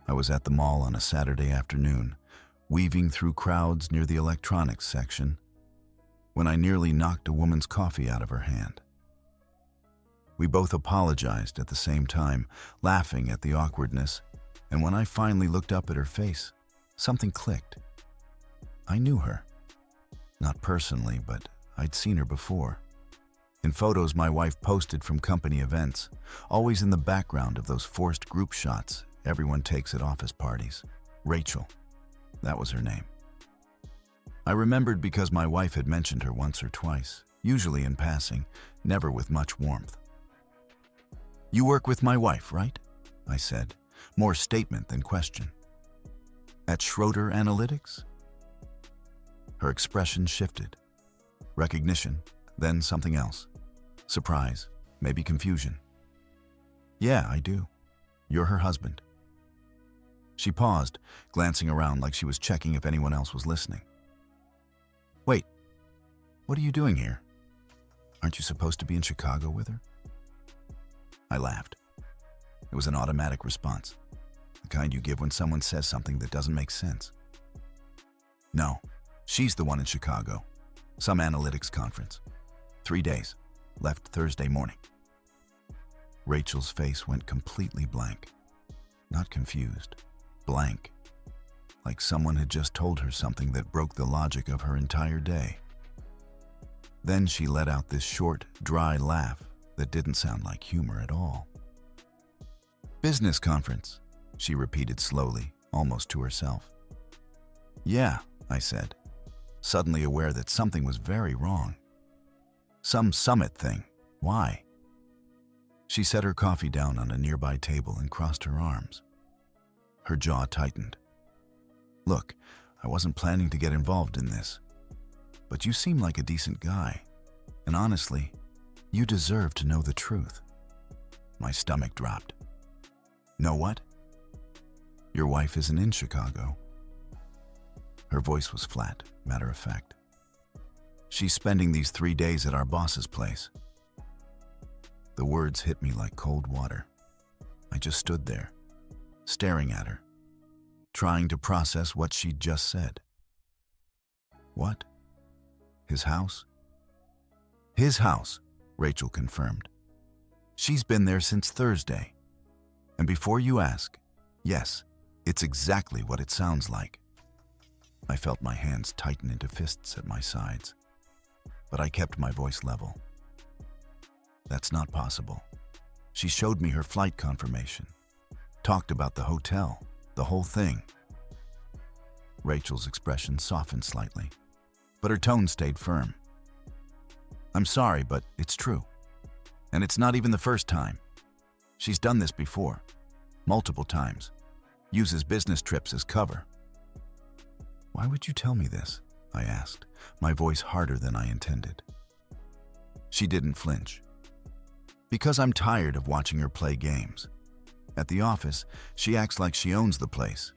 I was at the mall on a Saturday afternoon, weaving through crowds near the electronics section, when I nearly knocked a woman's coffee out of her hand. We both apologized at the same time, laughing at the awkwardness, and when I finally looked up at her face, something clicked. I knew her. Not personally, but I'd seen her before. In photos my wife posted from company events, always in the background of those forced group shots everyone takes at office parties. Rachel. That was her name. I remembered because my wife had mentioned her once or twice, usually in passing, never with much warmth. "You work with my wife, right?" I said, more statement than question. "At Schroeder Analytics?" Her expression shifted. Recognition, then something else. Surprise, maybe confusion. "Yeah, I do. You're her husband." She paused, glancing around like she was checking if anyone else was listening. "Wait, what are you doing here? Aren't you supposed to be in Chicago with her?" I laughed. It was an automatic response, the kind you give when someone says something that doesn't make sense. "No, she's the one in Chicago. Some analytics conference. 3 days. Left Thursday morning." Rachel's face went completely blank. Not confused. Blank. Like someone had just told her something that broke the logic of her entire day. Then she let out this short, dry laugh that didn't sound like humor at all. "Business conference," she repeated slowly, almost to herself. "Yeah," I said, suddenly aware that something was very wrong. "Some summit thing. Why?" She set her coffee down on a nearby table and crossed her arms. Her jaw tightened. "Look, I wasn't planning to get involved in this, but you seem like a decent guy, and honestly, you deserve to know the truth." My stomach dropped. "Know what?" "Your wife isn't in Chicago." Her voice was flat, matter of fact. "She's spending these 3 days at our boss's place." The words hit me like cold water. I just stood there, staring at her, trying to process what she'd just said. "What? His house?" "His house," Rachel confirmed. "She's been there since Thursday. And before you ask, yes, it's exactly what it sounds like." I felt my hands tighten into fists at my sides, but I kept my voice level. "That's not possible. She showed me her flight confirmation, talked about the hotel, the whole thing." Rachel's expression softened slightly, but her tone stayed firm. "I'm sorry, but it's true. And it's not even the first time. She's done this before, multiple times. Uses business trips as cover." "Why would you tell me this?" I asked, my voice harder than I intended. She didn't flinch. "Because I'm tired of watching her play games. At the office, she acts like she owns the place.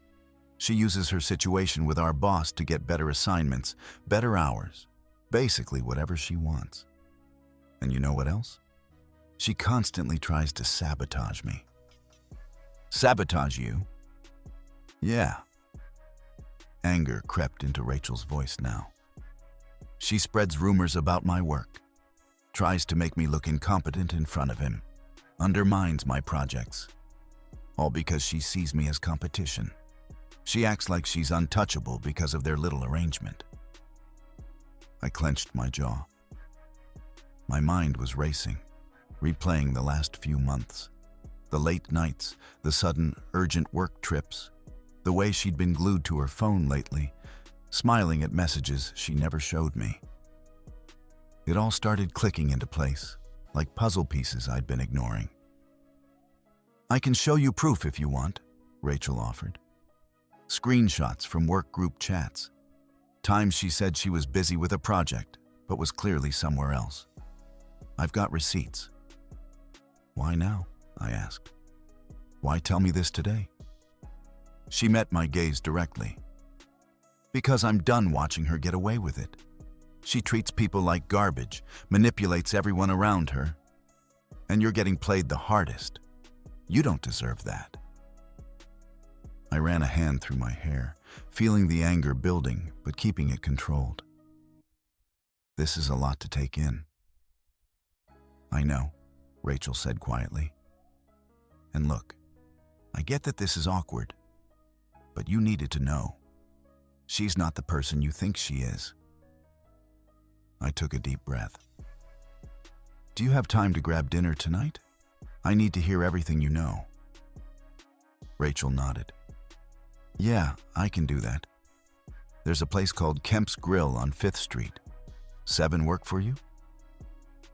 She uses her situation with our boss to get better assignments, better hours, basically whatever she wants. And you know what else? She constantly tries to sabotage me." "Sabotage you?" "Yeah." Anger crept into Rachel's voice now. "She spreads rumors about my work, tries to make me look incompetent in front of him, undermines my projects, all because she sees me as competition. She acts like she's untouchable because of their little arrangement." I clenched my jaw. My mind was racing, replaying the last few months. The late nights, the sudden, urgent work trips, the way she'd been glued to her phone lately, smiling at messages she never showed me. It all started clicking into place, like puzzle pieces I'd been ignoring. "I can show you proof if you want," Rachel offered. "Screenshots from work group chats. Times she said she was busy with a project, but was clearly somewhere else. I've got receipts." "Why now?" I asked. "Why tell me this today?" She met my gaze directly. "Because I'm done watching her get away with it. She treats people like garbage, manipulates everyone around her. And you're getting played the hardest. You don't deserve that." I ran a hand through my hair, feeling the anger building but keeping it controlled. This is a lot to take in. I know, Rachel said quietly. And look, I get that this is awkward, but you needed to know. She's not the person you think she is. I took a deep breath. Do you have time to grab dinner tonight? I need to hear everything you know. Rachel nodded. Yeah, I can do that. There's a place called Kemp's Grill on 5th Street. 7 work for you?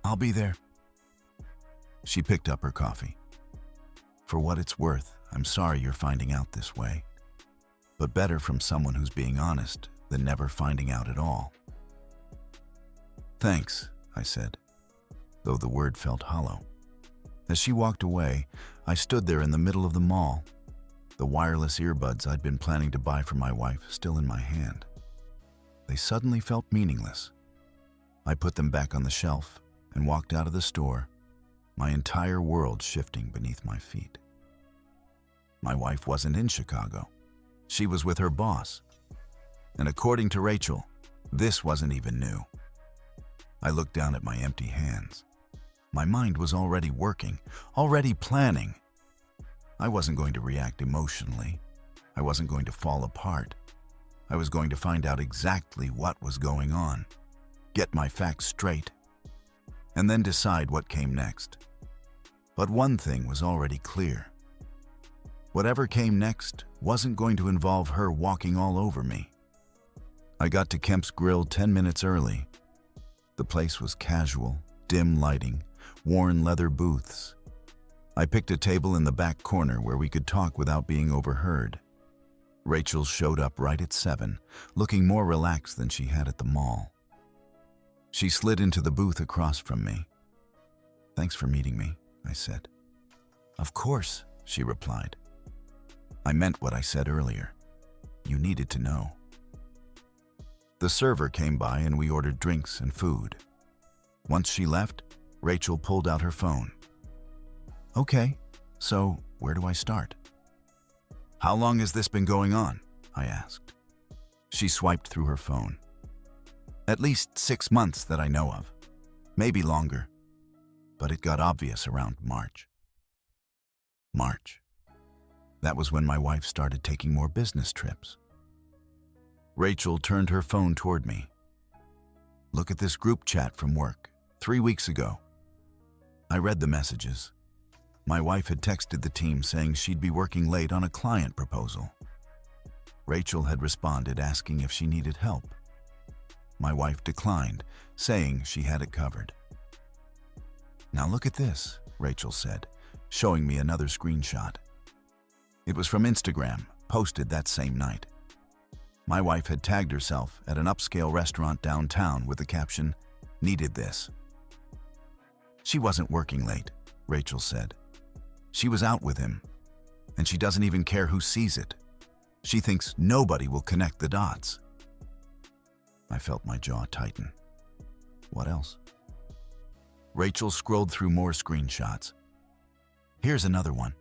I'll be there. She picked up her coffee. For what it's worth, I'm sorry you're finding out this way. But better from someone who's being honest than never finding out at all. Thanks, I said, though the word felt hollow. As she walked away, I stood there in the middle of the mall, the wireless earbuds I'd been planning to buy for my wife still in my hand. They suddenly felt meaningless. I put them back on the shelf and walked out of the store, my entire world shifting beneath my feet. My wife wasn't in Chicago. She was with her boss. And according to Rachel, this wasn't even new. I looked down at my empty hands. My mind was already working, already planning. I wasn't going to react emotionally. I wasn't going to fall apart. I was going to find out exactly what was going on, get my facts straight, and then decide what came next. But one thing was already clear. Whatever came next wasn't going to involve her walking all over me. I got to Kemp's Grill 10 minutes early. The place was casual, dim lighting, worn leather booths. I picked a table in the back corner where we could talk without being overheard. Rachel showed up right at 7, looking more relaxed than she had at the mall. She slid into the booth across from me. Thanks for meeting me, I said. Of course, she replied. I meant what I said earlier. You needed to know. The server came by and we ordered drinks and food. Once she left, Rachel pulled out her phone. Okay, so where do I start? How long has this been going on? I asked. She swiped through her phone. At least 6 months that I know of. Maybe longer. But it got obvious around March. March. That was when my wife started taking more business trips. Rachel turned her phone toward me. Look at this group chat from work, 3 weeks ago. I read the messages. My wife had texted the team saying she'd be working late on a client proposal. Rachel had responded asking if she needed help. My wife declined, saying she had it covered. Now look at this, Rachel said, showing me another screenshot. It was from Instagram, posted that same night. My wife had tagged herself at an upscale restaurant downtown with the caption, "Needed this." She wasn't working late, Rachel said. She was out with him, and she doesn't even care who sees it. She thinks nobody will connect the dots. I felt my jaw tighten. What else? Rachel scrolled through more screenshots. Here's another one.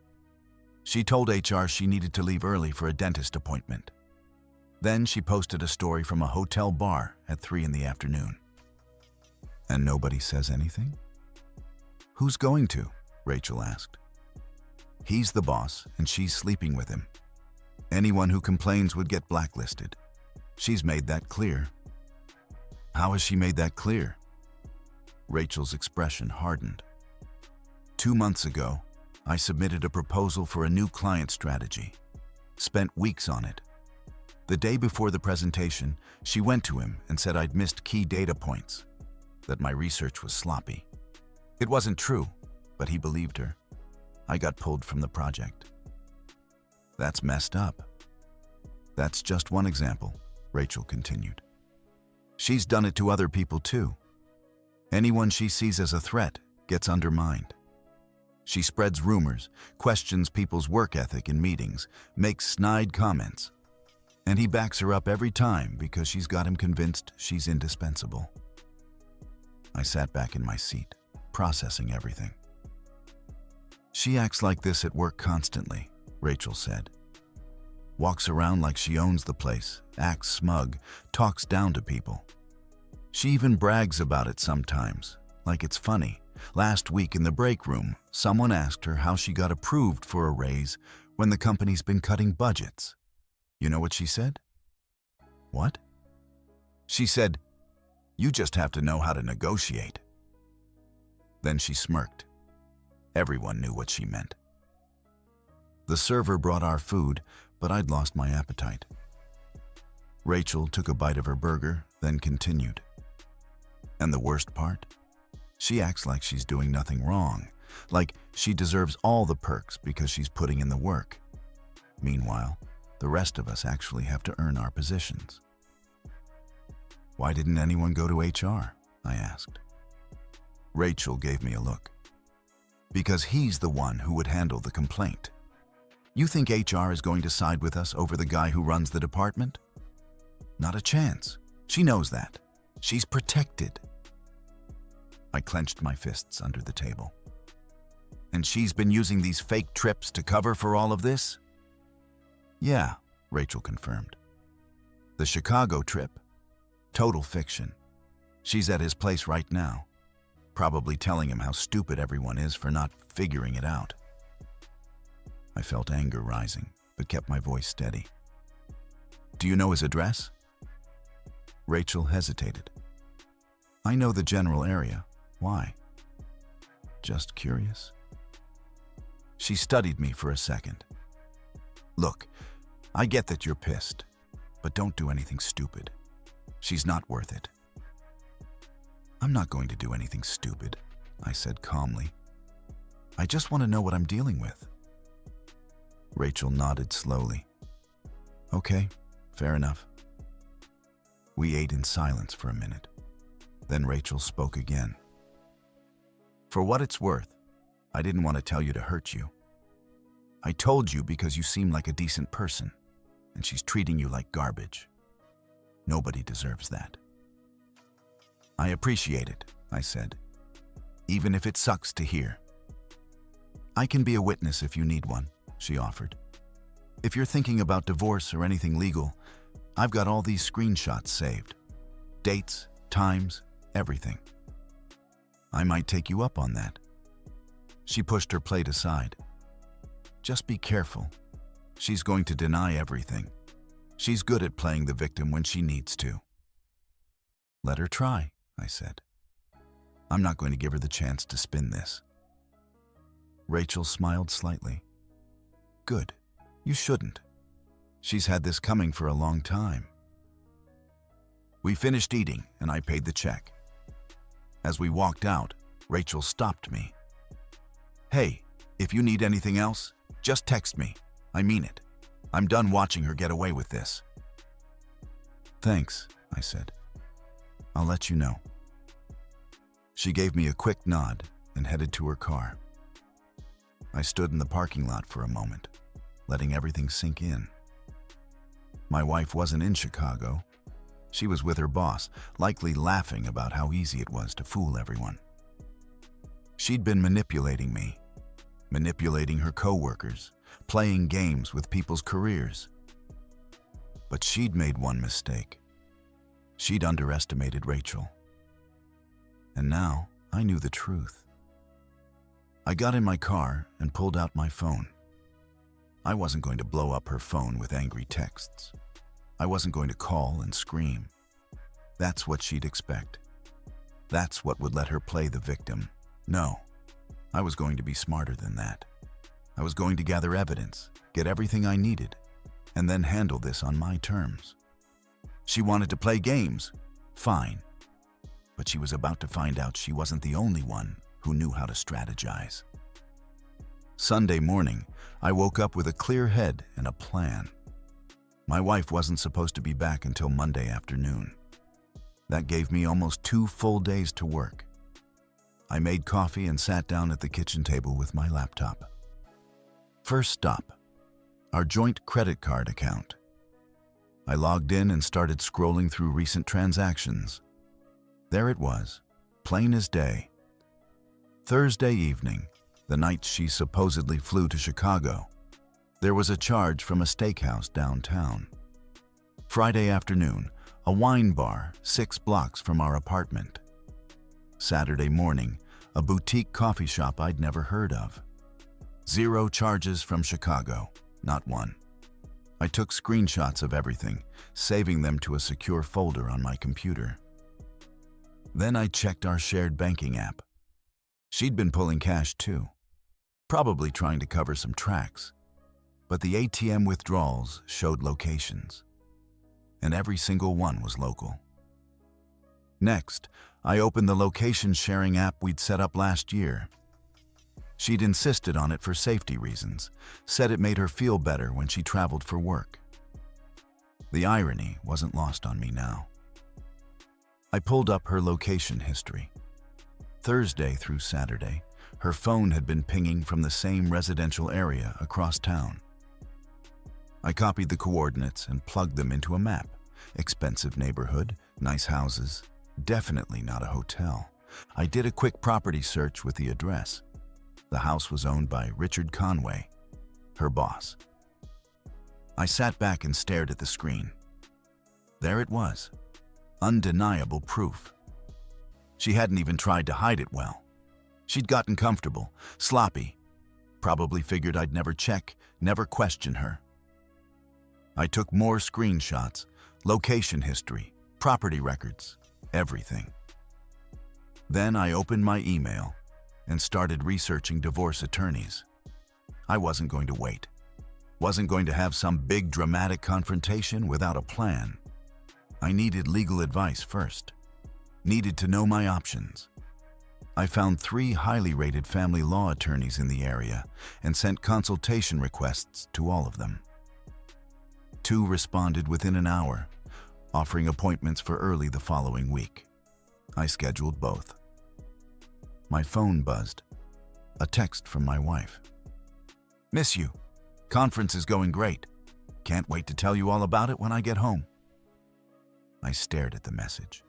She told HR she needed to leave early for a dentist appointment. Then she posted a story from a hotel bar at 3 in the afternoon. And nobody says anything? Who's going to? Rachel asked. He's the boss, and she's sleeping with him. Anyone who complains would get blacklisted. She's made that clear. How has she made that clear? Rachel's expression hardened. 2 months ago, I submitted a proposal for a new client strategy. Spent weeks on it. The day before the presentation, she went to him and said I'd missed key data points, that my research was sloppy. It wasn't true, but he believed her. I got pulled from the project. That's messed up. That's just one example, Rachel continued. She's done it to other people too. Anyone she sees as a threat gets undermined. She spreads rumors, questions people's work ethic in meetings, makes snide comments. And he backs her up every time because she's got him convinced she's indispensable. I sat back in my seat, processing everything. She acts like this at work constantly, Rachel said. Walks around like she owns the place, acts smug, talks down to people. She even brags about it sometimes, like it's funny. Last week in the break room, someone asked her how she got approved for a raise when the company's been cutting budgets. You know what she said? What? She said, "You just have to know how to negotiate." Then she smirked. Everyone knew what she meant. The server brought our food, but I'd lost my appetite. Rachel took a bite of her burger, then continued. And the worst part? She acts like she's doing nothing wrong, like she deserves all the perks because she's putting in the work. Meanwhile, the rest of us actually have to earn our positions. Why didn't anyone go to HR? I asked. Rachel gave me a look. Because he's the one who would handle the complaint. You think HR is going to side with us over the guy who runs the department? Not a chance. She knows that. She's protected. I clenched my fists under the table. And she's been using these fake trips to cover for all of this? Yeah, Rachel confirmed. The Chicago trip? Total fiction. She's at his place right now, probably telling him how stupid everyone is for not figuring it out. I felt anger rising, but kept my voice steady. Do you know his address? Rachel hesitated. I know the general area. Why? Just curious. She studied me for a second. Look, I get that you're pissed, but don't do anything stupid. She's not worth it. I'm not going to do anything stupid, I said calmly. I just want to know what I'm dealing with. Rachel nodded slowly. Okay, fair enough. We ate in silence for a minute. Then Rachel spoke again. For what it's worth, I didn't want to tell you to hurt you. I told you because you seem like a decent person, and she's treating you like garbage. Nobody deserves that. I appreciate it, I said, even if it sucks to hear. I can be a witness if you need one, she offered. If you're thinking about divorce or anything legal, I've got all these screenshots saved. Dates, times, everything. I might take you up on that. She pushed her plate aside. Just be careful. She's going to deny everything. She's good at playing the victim when she needs to. Let her try, I said. I'm not going to give her the chance to spin this. Rachel smiled slightly. Good. You shouldn't. She's had this coming for a long time. We finished eating, and I paid the check. As we walked out, Rachel stopped me. Hey, if you need anything else, just text me. I mean it. I'm done watching her get away with this. Thanks, I said. I'll let you know. She gave me a quick nod and headed to her car. I stood in the parking lot for a moment, letting everything sink in. My wife wasn't in Chicago. She was with her boss, likely laughing about how easy it was to fool everyone. She'd been manipulating me, manipulating her coworkers, playing games with people's careers. But she'd made one mistake. She'd underestimated Rachel. And now I knew the truth. I got in my car and pulled out my phone. I wasn't going to blow up her phone with angry texts. I wasn't going to call and scream. That's what she'd expect. That's what would let her play the victim. No, I was going to be smarter than that. I was going to gather evidence, get everything I needed, and then handle this on my terms. She wanted to play games. Fine. But she was about to find out she wasn't the only one who knew how to strategize. Sunday morning, I woke up with a clear head and a plan. My wife wasn't supposed to be back until Monday afternoon. That gave me almost 2 full days to work. I made coffee and sat down at the kitchen table with my laptop. First stop, our joint credit card account. I logged in and started scrolling through recent transactions. There it was, plain as day. Thursday evening, the night she supposedly flew to Chicago. There was a charge from a steakhouse downtown. Friday afternoon, a wine bar 6 blocks from our apartment. Saturday morning, a boutique coffee shop I'd never heard of. 0 charges from Chicago, not one. I took screenshots of everything, saving them to a secure folder on my computer. Then I checked our shared banking app. She'd been pulling cash too, probably trying to cover some tracks. But the ATM withdrawals showed locations, and every single one was local. Next, I opened the location sharing app we'd set up last year. She'd insisted on it for safety reasons, said it made her feel better when she traveled for work. The irony wasn't lost on me now. I pulled up her location history. Thursday through Saturday, her phone had been pinging from the same residential area across town. I copied the coordinates and plugged them into a map. Expensive neighborhood, nice houses, definitely not a hotel. I did a quick property search with the address. The house was owned by Richard Conway, her boss. I sat back and stared at the screen. There it was, undeniable proof. She hadn't even tried to hide it well. She'd gotten comfortable, sloppy, probably figured I'd never check, never question her. I took more screenshots, location history, property records, everything. Then I opened my email and started researching divorce attorneys. I wasn't going to wait. Wasn't going to have some big dramatic confrontation without a plan. I needed legal advice first. Needed to know my options. I found 3 highly rated family law attorneys in the area and sent consultation requests to all of them. 2 responded within an hour, offering appointments for early the following week. I scheduled both. My phone buzzed. A text from my wife. "Miss you. Conference is going great. Can't wait to tell you all about it when I get home." I stared at the message.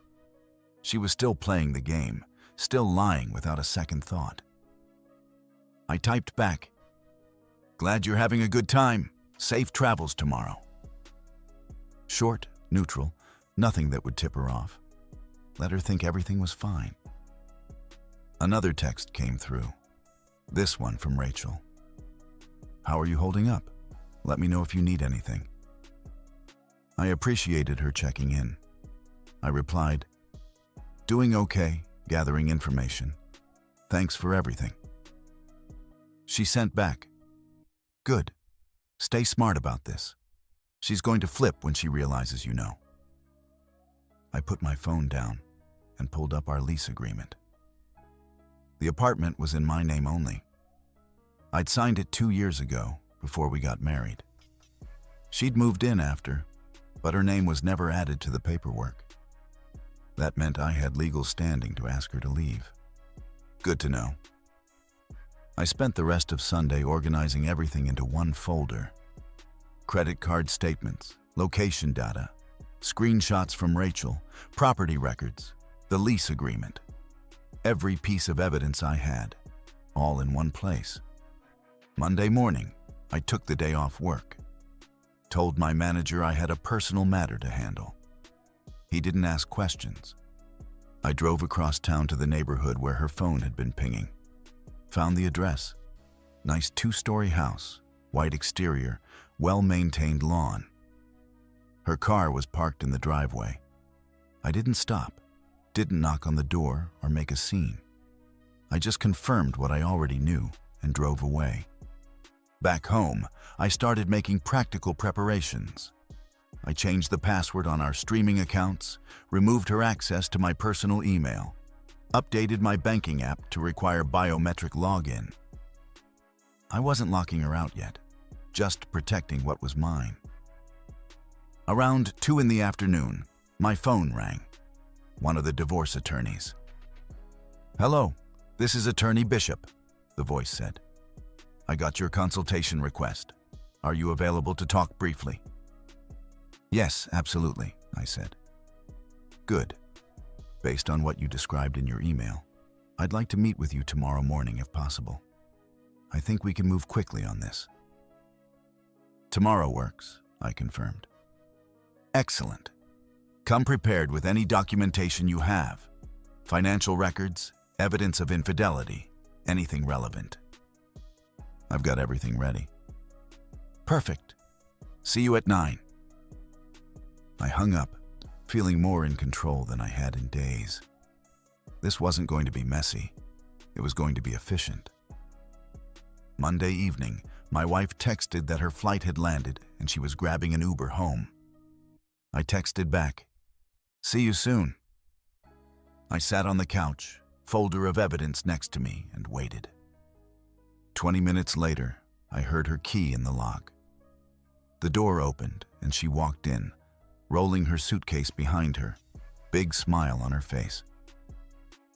She was still playing the game, still lying without a second thought. I typed back, "Glad you're having a good time. Safe travels tomorrow." Short, neutral, nothing that would tip her off. Let her think everything was fine. Another text came through. This one from Rachel. "How are you holding up? Let me know if you need anything." I appreciated her checking in. I replied, "Doing okay, gathering information. Thanks for everything." She sent back, "Good. Stay smart about this. She's going to flip when she realizes you know." I put my phone down and pulled up our lease agreement. The apartment was in my name only. I'd signed it 2 years ago, before we got married. She'd moved in after, but her name was never added to the paperwork. That meant I had legal standing to ask her to leave. Good to know. I spent the rest of Sunday organizing everything into one folder. Credit card statements, location data, screenshots from Rachel, property records, the lease agreement. Every piece of evidence I had, all in one place. Monday morning, I took the day off work. Told my manager I had a personal matter to handle. He didn't ask questions. I drove across town to the neighborhood where her phone had been pinging. Found the address. Nice 2-story house, white exterior, well-maintained lawn. Her car was parked in the driveway. I didn't stop, didn't knock on the door or make a scene. I just confirmed what I already knew and drove away. Back home, I started making practical preparations. I changed the password on our streaming accounts, removed her access to my personal email, updated my banking app to require biometric login. I wasn't locking her out yet, just protecting what was mine. Around 2 in the afternoon, my phone rang. One of the divorce attorneys. "Hello, this is Attorney Bishop," the voice said. "I got your consultation request. Are you available to talk briefly?" "Yes, absolutely," I said. "Good. Based on what you described in your email, I'd like to meet with you tomorrow morning if possible. I think we can move quickly on this." Tomorrow works, I confirmed. Excellent. Come prepared with any documentation you have. Financial records, evidence of infidelity, anything relevant. I've got everything ready. Perfect. See you at 9. I hung up, feeling more in control than I had in days. This wasn't going to be messy. It was going to be efficient. Monday evening, my wife texted that her flight had landed and she was grabbing an Uber home. I texted back, "See you soon." I sat on the couch, folder of evidence next to me, and waited. 20 minutes later, I heard her key in the lock. The door opened and she walked in, rolling her suitcase behind her, big smile on her face.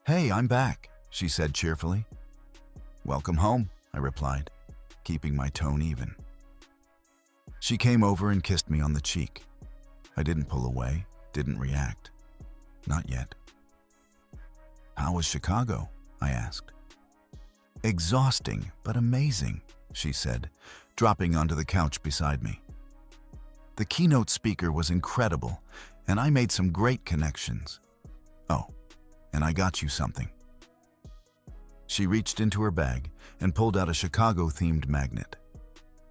"Hey, I'm back," she said cheerfully. "Welcome home," I replied, keeping my tone even. She came over and kissed me on the cheek. I didn't pull away, didn't react. Not yet. "How was Chicago?" I asked. "Exhausting, but amazing," she said, dropping onto the couch beside me. "The keynote speaker was incredible, and I made some great connections. Oh, and I got you something." She reached into her bag and pulled out a Chicago-themed magnet.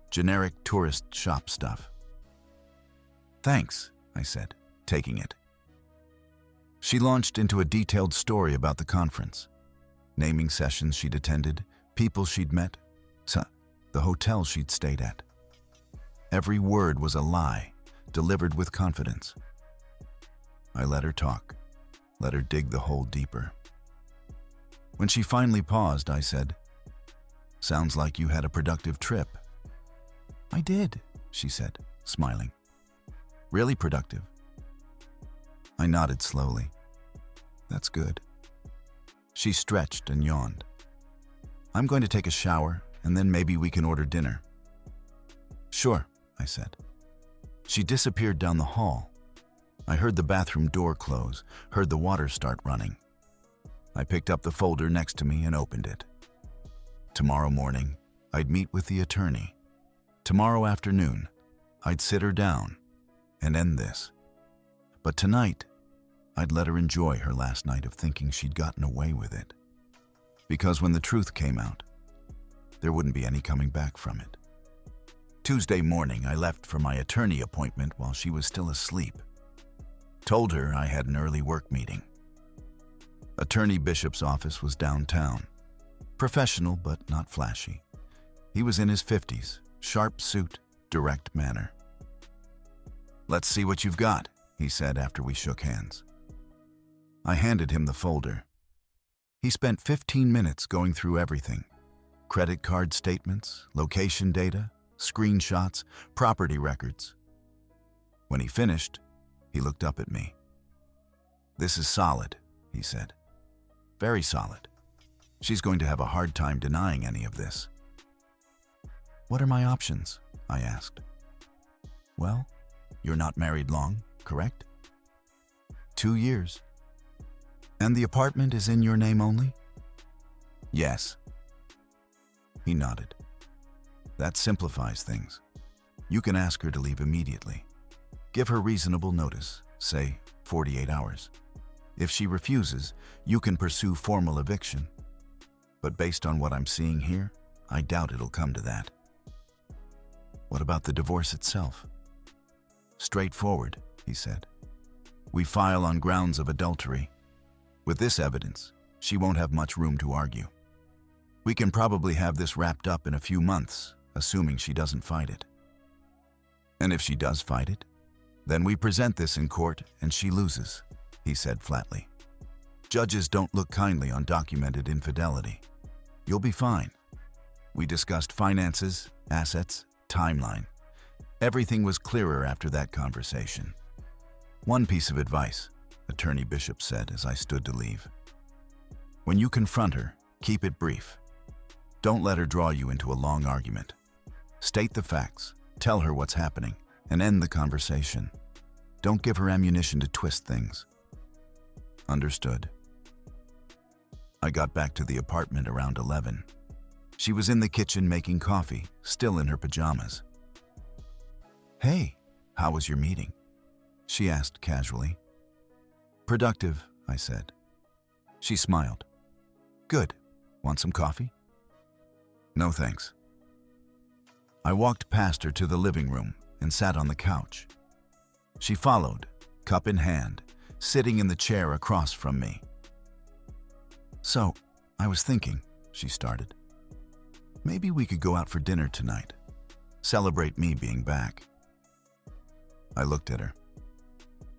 Generic tourist shop stuff. "Thanks," I said, taking it. She launched into a detailed story about the conference, naming sessions she'd attended, people she'd met, the hotel she'd stayed at. Every word was a lie, delivered with confidence. I let her talk, let her dig the hole deeper. When she finally paused, I said, "Sounds like you had a productive trip." "I did," she said, smiling. "Really productive?" I nodded slowly. "That's good." She stretched and yawned. "I'm going to take a shower, and then maybe we can order dinner." "Sure," I said. She disappeared down the hall. I heard the bathroom door close, heard the water start running. I picked up the folder next to me and opened it. Tomorrow morning, I'd meet with the attorney. Tomorrow afternoon, I'd sit her down and end this. But tonight, I'd let her enjoy her last night of thinking she'd gotten away with it. Because when the truth came out, there wouldn't be any coming back from it. Tuesday morning, I left for my attorney appointment while she was still asleep. Told her I had an early work meeting. Attorney Bishop's office was downtown. Professional, but not flashy. He was in his 50s, sharp suit, direct manner. "Let's see what you've got," he said after we shook hands. I handed him the folder. He spent 15 minutes going through everything. Credit card statements, location data, screenshots, property records. When he finished, he looked up at me. "This is solid," he said. "Very solid. She's going to have a hard time denying any of this." "What are my options?" I asked. "Well, you're not married long, correct?" 2 years. "And the apartment is in your name only?" "Yes." He nodded. "That simplifies things. You can ask her to leave immediately. Give her reasonable notice, say 48 hours. If she refuses, you can pursue formal eviction. But based on what I'm seeing here, I doubt it'll come to that." "What about the divorce itself?" "Straightforward," he said. "We file on grounds of adultery. With this evidence, she won't have much room to argue. We can probably have this wrapped up in a few months, assuming she doesn't fight it. And if she does fight it, then we present this in court and she loses," he said flatly. "Judges don't look kindly on documented infidelity. You'll be fine." We discussed finances, assets, timeline. Everything was clearer after that conversation. "One piece of advice," Attorney Bishop said as I stood to leave. "When you confront her, keep it brief. Don't let her draw you into a long argument. State the facts, tell her what's happening, and end the conversation. Don't give her ammunition to twist things." "Understood." I got back to the apartment around 11. She was in the kitchen making coffee, still in her pajamas. "Hey, how was your meeting?" she asked casually. "Productive," I said. She smiled. "Good. Want some coffee?" "No, thanks." I walked past her to the living room and sat on the couch. She followed, cup in hand, sitting in the chair across from me. "So, I was thinking," she started. "Maybe we could go out for dinner tonight. Celebrate me being back." I looked at her.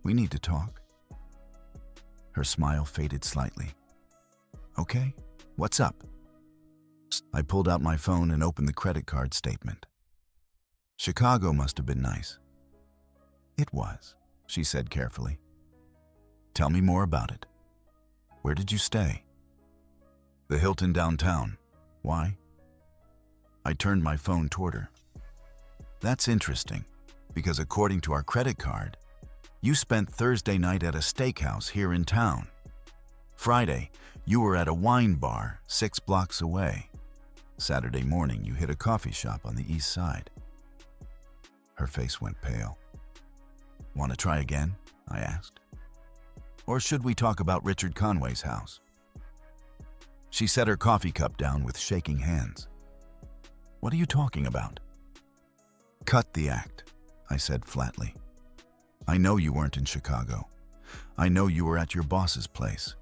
"We need to talk." Her smile faded slightly. "Okay, what's up?" I pulled out my phone and opened the credit card statement. "Chicago must have been nice." "It was," she said carefully. "Tell me more about it. Where did you stay?" "The Hilton downtown. Why?" I turned my phone toward her. "That's interesting, because according to our credit card, you spent Thursday night at a steakhouse here in town. Friday, you were at a wine bar 6 blocks away. Saturday morning, you hit a coffee shop on the east side." Her face went pale. "Want to try again?" I asked. "Or should we talk about Richard Conway's house?" She set her coffee cup down with shaking hands. "What are you talking about?" "Cut the act," I said flatly. "I know you weren't in Chicago. I know you were at your boss's place.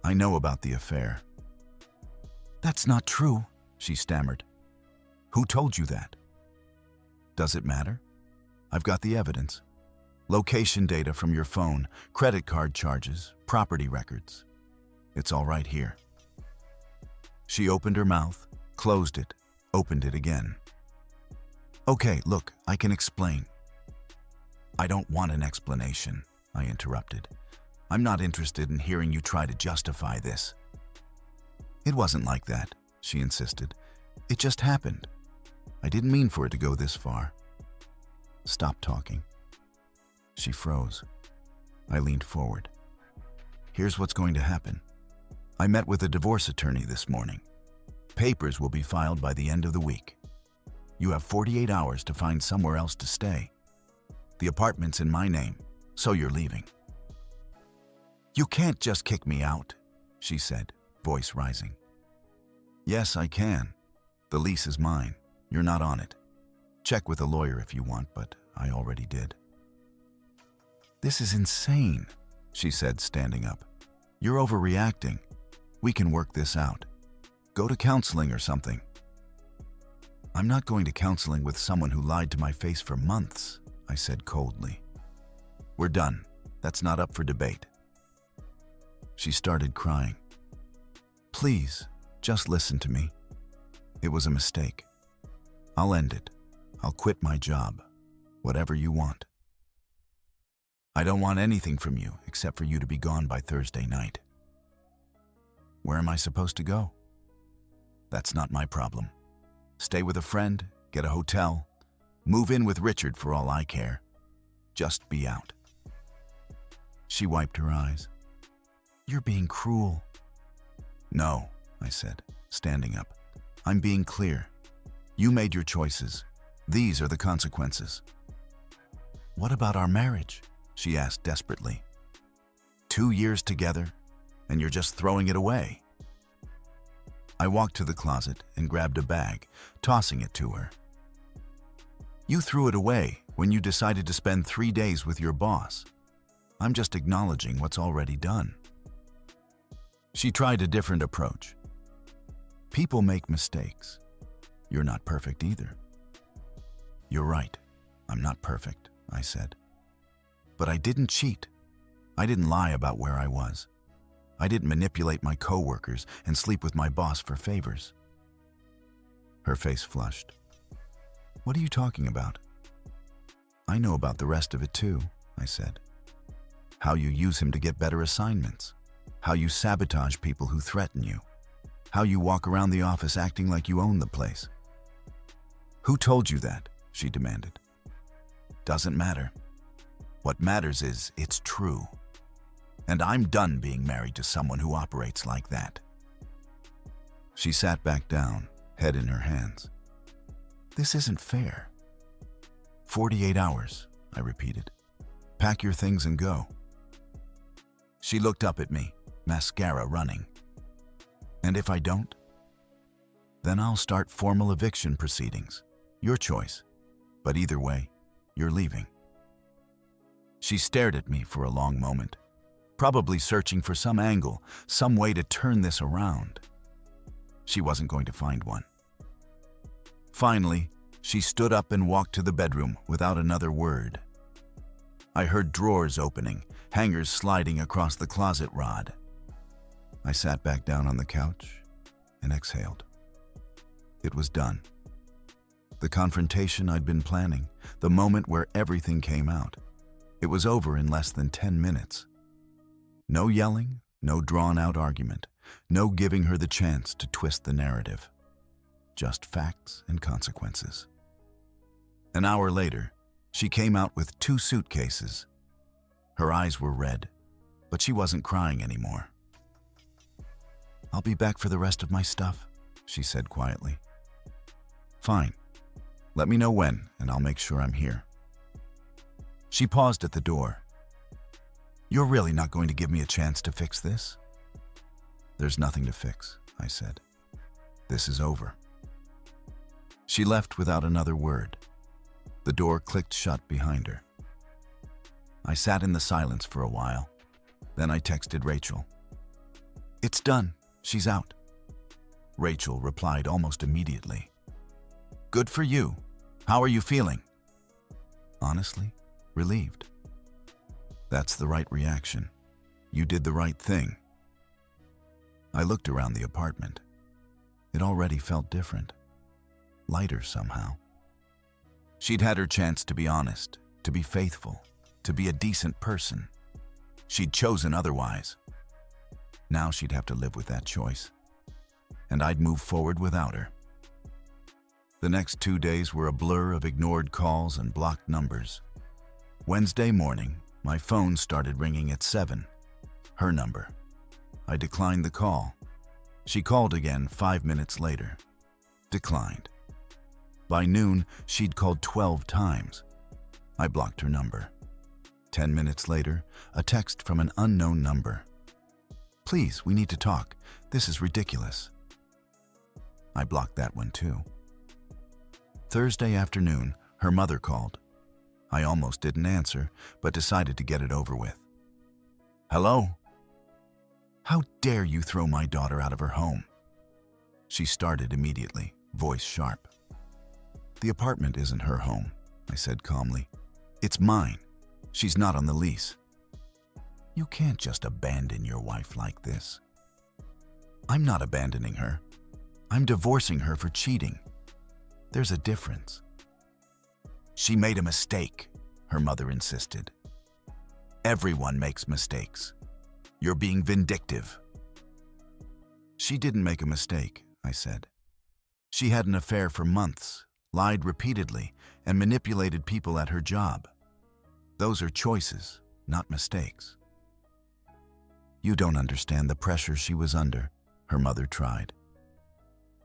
I know about the affair." "That's not true," she stammered. "Who told you that?" "Does it matter? I've got the evidence. Location data from your phone, credit card charges, property records. It's all right here." She opened her mouth, closed it, opened it again. "Okay, look, I can explain." "I don't want an explanation," I interrupted. "I'm not interested in hearing you try to justify this." "It wasn't like that," she insisted. "It just happened. I didn't mean for it to go this far." "Stop talking." She froze. I leaned forward. "Here's what's going to happen. I met with a divorce attorney this morning. Papers will be filed by the end of the week. You have 48 hours to find somewhere else to stay. The apartment's in my name, so you're leaving." "You can't just kick me out," she said, voice rising. "Yes, I can. The lease is mine. You're not on it. Check with a lawyer if you want, but I already did." "This is insane," she said, standing up. "You're overreacting. We can work this out. Go to counseling or something." "I'm not going to counseling with someone who lied to my face for months," I said coldly. "We're done. That's not up for debate." She started crying. "Please, just listen to me. It was a mistake. I'll end it. I'll quit my job. Whatever you want. I don't want anything from you except for you to be gone by Thursday night." "Where am I supposed to go?" "That's not my problem. Stay with a friend, get a hotel, move in with Richard for all I care. Just be out." She wiped her eyes. "You're being cruel." "No," I said, standing up. "I'm being clear. You made your choices. These are the consequences." "What about our marriage?" she asked desperately. 2 years together, and you're just throwing it away." I walked to the closet and grabbed a bag, tossing it to her. "You threw it away when you decided to spend 3 days with your boss. I'm just acknowledging what's already done." She tried a different approach. "People make mistakes. You're not perfect either." "You're right. I'm not perfect," I said. "But I didn't cheat. I didn't lie about where I was. I didn't manipulate my coworkers and sleep with my boss for favors." Her face flushed. "What are you talking about?" "I know about the rest of it too," I said. "How you use him to get better assignments. How you sabotage people who threaten you. How you walk around the office acting like you own the place." "Who told you that?" she demanded. "Doesn't matter. What matters is it's true. And I'm done being married to someone who operates like that." She sat back down, head in her hands. "This isn't fair." "48 hours," I repeated. "Pack your things and go." She looked up at me, mascara running. "And if I don't?" "Then I'll start formal eviction proceedings. Your choice. But either way, you're leaving." She stared at me for a long moment, probably searching for some angle, some way to turn this around. She wasn't going to find one. Finally, she stood up and walked to the bedroom without another word. I heard drawers opening, hangers sliding across the closet rod. I sat back down on the couch and exhaled. It was done. The confrontation I'd been planning, the moment where everything came out. It was over in less than 10 minutes. No yelling, no drawn-out argument, no giving her the chance to twist the narrative. Just facts and consequences. An hour later, she came out with 2 suitcases. Her eyes were red, but she wasn't crying anymore. "I'll be back for the rest of my stuff," she said quietly. "Fine. Let me know when, and I'll make sure I'm here." She paused at the door. "You're really not going to give me a chance to fix this?" "There's nothing to fix," I said. "This is over." She left without another word. The door clicked shut behind her. I sat in the silence for a while. Then I texted Rachel. "It's done. She's out." Rachel replied almost immediately. "Good for you. How are you feeling?" "Honestly, relieved." "That's the right reaction. You did the right thing." I looked around the apartment. It already felt different. Lighter somehow. She'd had her chance to be honest, to be faithful, to be a decent person. She'd chosen otherwise. Now she'd have to live with that choice. And I'd move forward without her. The next 2 days were a blur of ignored calls and blocked numbers. Wednesday morning, my phone started ringing at 7. Her number. I declined the call. She called again 5 minutes later. Declined. By noon, she'd called 12 times. I blocked her number. 10 minutes later, a text from an unknown number. "Please, we need to talk. This is ridiculous." I blocked that one too. Thursday afternoon, her mother called. I almost didn't answer, but decided to get it over with. "Hello?" "How dare you throw my daughter out of her home?" She started immediately, voice sharp. "The apartment isn't her home," I said calmly. "It's mine. She's not on the lease." "You can't just abandon your wife like this." "I'm not abandoning her. I'm divorcing her for cheating. There's a difference." "She made a mistake," her mother insisted. "Everyone makes mistakes. You're being vindictive." "She didn't make a mistake," I said. "She had an affair for months, lied repeatedly, and manipulated people at her job. Those are choices, not mistakes." "You don't understand the pressure she was under," her mother tried.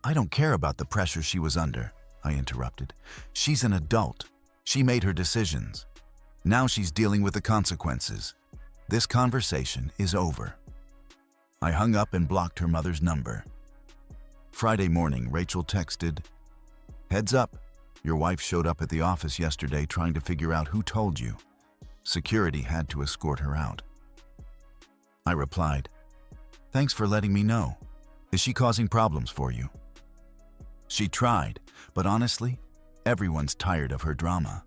"I don't care about the pressure she was under," I interrupted. "She's an adult. She made her decisions. Now she's dealing with the consequences. This conversation is over." I hung up and blocked her mother's number. Friday morning, Rachel texted, "Heads up, your wife showed up at the office yesterday trying to figure out who told you. Security had to escort her out." I replied, "Thanks for letting me know. Is she causing problems for you?" She tried, but honestly, everyone's tired of her drama.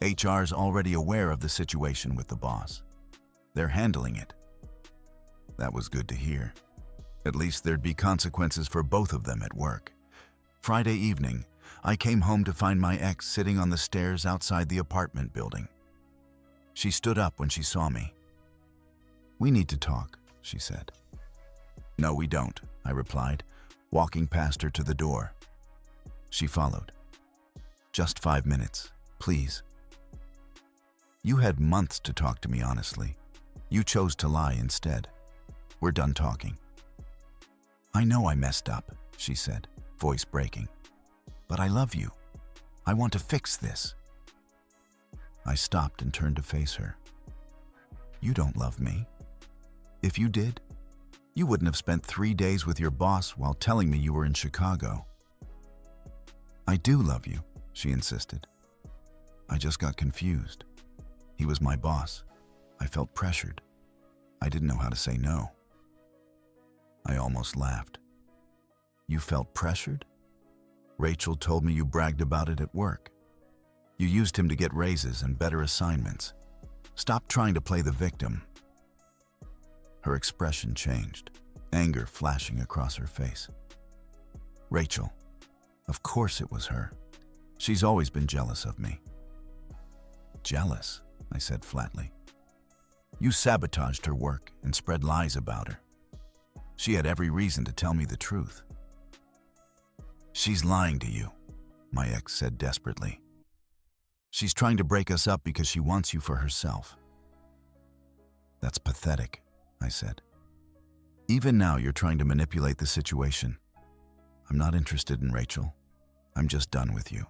HR's already aware of the situation with the boss. They're handling it. That was good to hear. At least there'd be consequences for both of them at work. Friday evening, I came home to find my ex sitting on the stairs outside the apartment building. She stood up when she saw me. "We need to talk," she said. "No, we don't," I replied, walking past her to the door. She followed. "Just 5 minutes, please." "You had months to talk to me honestly. You chose to lie instead. We're done talking." "I know I messed up," she said, voice breaking. "But I love you. I want to fix this." I stopped and turned to face her. You don't love me. If you did, you wouldn't have spent 3 days with your boss while telling me you were in Chicago. I do love you, she insisted. I just got confused. He was my boss. I felt pressured. I didn't know how to say no. I almost laughed. You felt pressured? Rachel told me you bragged about it at work. You used him to get raises and better assignments. Stop trying to play the victim. Her expression changed, anger flashing across her face. Rachel, of course it was her. She's always been jealous of me. Jealous, I said flatly. You sabotaged her work and spread lies about her. She had every reason to tell me the truth. She's lying to you, my ex said desperately. She's trying to break us up because she wants you for herself. That's pathetic, I said. Even now you're trying to manipulate the situation. I'm not interested in Rachel. I'm just done with you.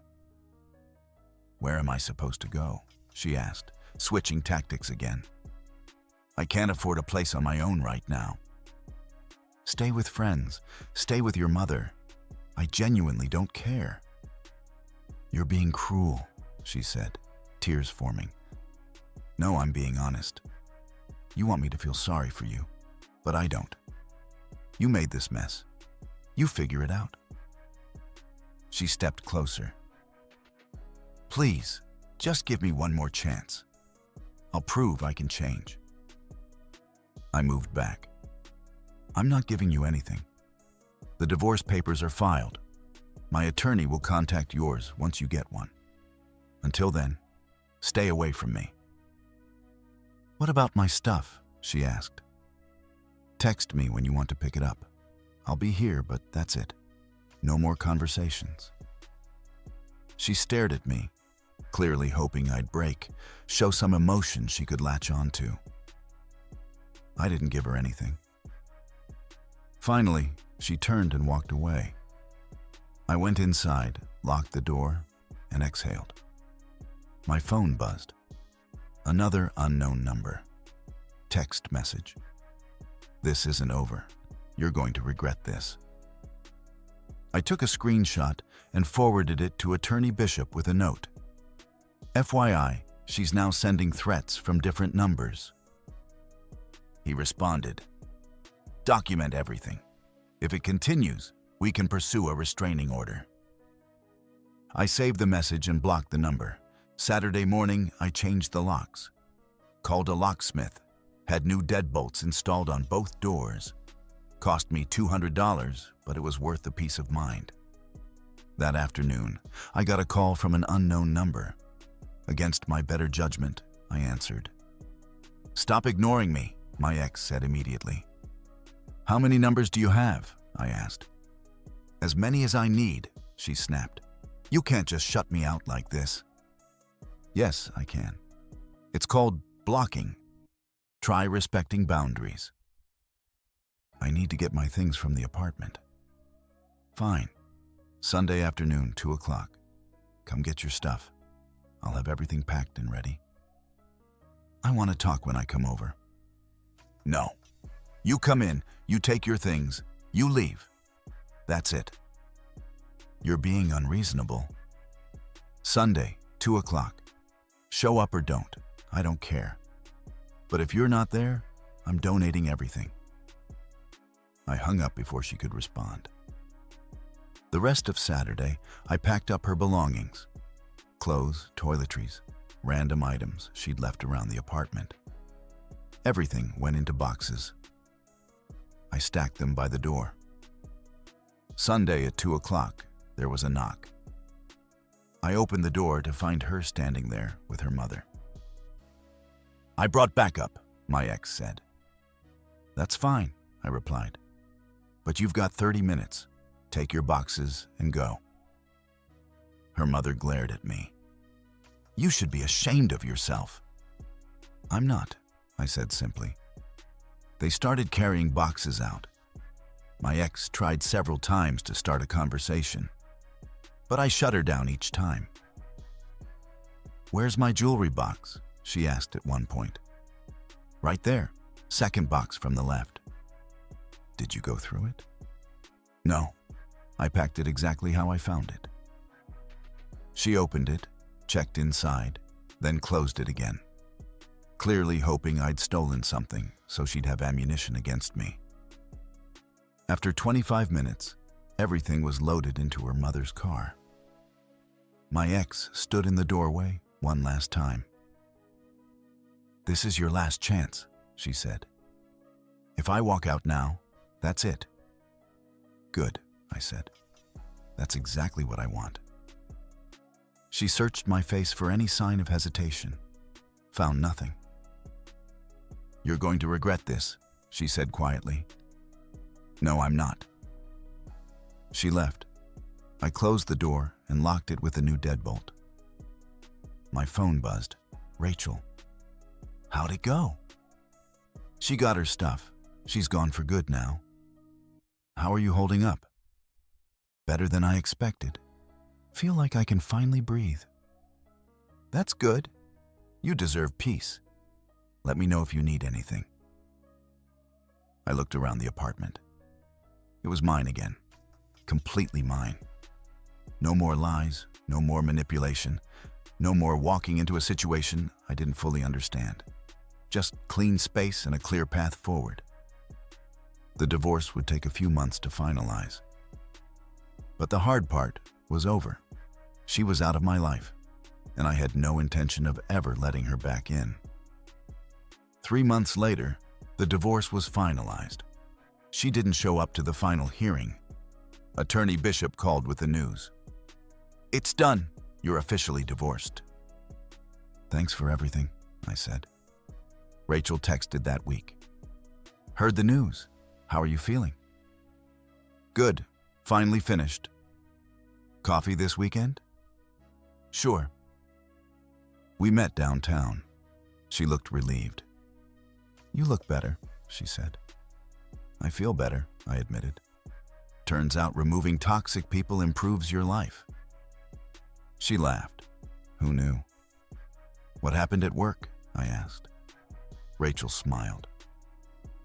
Where am I supposed to go? She asked, switching tactics again. I can't afford a place on my own right now. Stay with friends. Stay with your mother. I genuinely don't care. You're being cruel, she said, tears forming. No, I'm being honest. You want me to feel sorry for you, but I don't. You made this mess. You figure it out. She stepped closer. Please, just give me one more chance. I'll prove I can change. I moved back. I'm not giving you anything. The divorce papers are filed. My attorney will contact yours once you get one. Until then, stay away from me. What about my stuff? She asked. Text me when you want to pick it up. I'll be here, but that's it. No more conversations. She stared at me, clearly hoping I'd break, show some emotion she could latch onto. I didn't give her anything. Finally, she turned and walked away. I went inside, locked the door, and exhaled. My phone buzzed. Another unknown number. Text message. This isn't over. You're going to regret this. I took a screenshot and forwarded it to Attorney Bishop with a note. FYI, she's now sending threats from different numbers. He responded, document everything. If it continues, we can pursue a restraining order. I saved the message and blocked the number. Saturday morning, I changed the locks. Called a locksmith. Had new deadbolts installed on both doors. Cost me $200, but it was worth the peace of mind. That afternoon, I got a call from an unknown number. Against my better judgment, I answered. Stop ignoring me, my ex said immediately. How many numbers do you have? I asked. As many as I need, she snapped. You can't just shut me out like this. Yes, I can. It's called blocking. Try respecting boundaries. I need to get my things from the apartment. Fine. Sunday afternoon, 2 o'clock. Come get your stuff. I'll have everything packed and ready. I want to talk when I come over. No. You come in, you take your things, you leave. That's it. You're being unreasonable. Sunday, 2 o'clock. Show up or don't. I don't care. But if you're not there, I'm donating everything. I hung up before she could respond. The rest of Saturday, I packed up her belongings. Clothes, toiletries, random items she'd left around the apartment. Everything went into boxes. I stacked them by the door. Sunday at 2 o'clock, there was a knock. I opened the door to find her standing there with her mother. I brought backup, my ex said. That's fine, I replied. But you've got 30 minutes. Take your boxes and go. Her mother glared at me. You should be ashamed of yourself. I'm not, I said simply. They started carrying boxes out. My ex tried several times to start a conversation, but I shut her down each time. "Where's my jewelry box?" she asked at one point. "Right there, second box from the left." "Did you go through it?" "No, I packed it exactly how I found it." She opened it, checked inside, then closed it again, clearly hoping I'd stolen something so she'd have ammunition against me. After 25 minutes, everything was loaded into her mother's car. My ex stood in the doorway one last time. "This is your last chance," she said. "If I walk out now, that's it." "Good," I said. "That's exactly what I want." She searched my face for any sign of hesitation. Found nothing. "You're going to regret this," she said quietly. "No, I'm not." She left. I closed the door and locked it with a new deadbolt. My phone buzzed. "Rachel." "How'd it go?" "She got her stuff. She's gone for good now." "How are you holding up?" "Better than I expected. Feel like I can finally breathe." "That's good. You deserve peace. Let me know if you need anything." I looked around the apartment. It was mine again. Completely mine. No more lies, no more manipulation, no more walking into a situation I didn't fully understand. Just clean space and a clear path forward. The divorce would take a few months to finalize. But the hard part was over. She was out of my life, and I had no intention of ever letting her back in. 3 months later, the divorce was finalized. She didn't show up to the final hearing. Attorney Bishop called with the news. "It's done. You're officially divorced." "Thanks for everything," I said. Rachel texted that week. "Heard the news. How are you feeling?" "Good. Finally finished." "Coffee this weekend?" "Sure." We met downtown. She looked relieved. "You look better," she said. "I feel better," I admitted. "Turns out removing toxic people improves your life." She laughed. Who knew? "What happened at work?" I asked. Rachel smiled.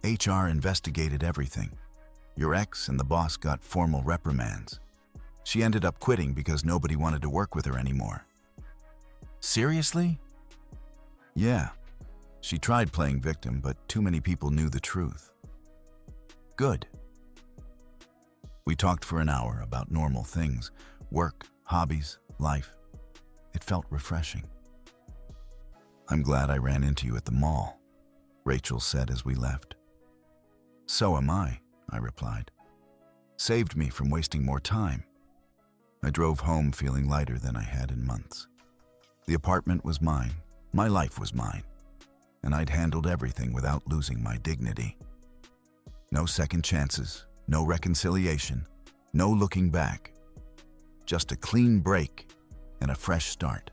"HR investigated everything. Your ex and the boss got formal reprimands. She ended up quitting because nobody wanted to work with her anymore." "Seriously?" "Yeah. She tried playing victim, but too many people knew the truth." "Good." We talked for an hour about normal things, work, hobbies, life. It felt refreshing. "I'm glad I ran into you at the mall," Rachel said as we left. "So am I," I replied. "Saved me from wasting more time." I drove home feeling lighter than I had in months. The apartment was mine, my life was mine, and I'd handled everything without losing my dignity. No second chances, no reconciliation, no looking back. Just a clean break and a fresh start.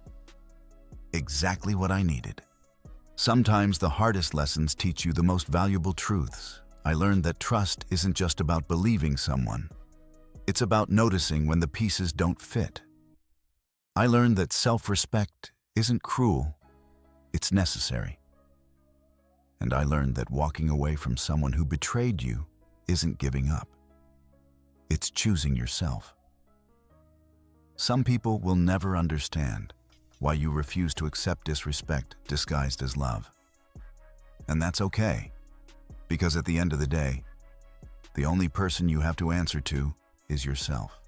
Exactly what I needed. Sometimes the hardest lessons teach you the most valuable truths. I learned that trust isn't just about believing someone. It's about noticing when the pieces don't fit. I learned that self-respect isn't cruel, it's necessary. And I learned that walking away from someone who betrayed you isn't giving up. It's choosing yourself. Some people will never understand why you refuse to accept disrespect disguised as love. And that's okay, because at the end of the day, the only person you have to answer to is yourself.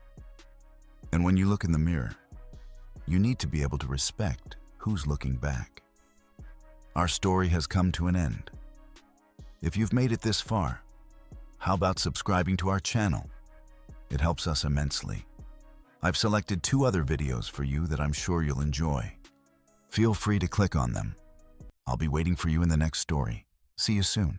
And when you look in the mirror, you need to be able to respect who's looking back. Our story has come to an end. If you've made it this far, how about subscribing to our channel? It helps us immensely. I've selected 2 other videos for you that I'm sure you'll enjoy. Feel free to click on them. I'll be waiting for you in the next story. See you soon.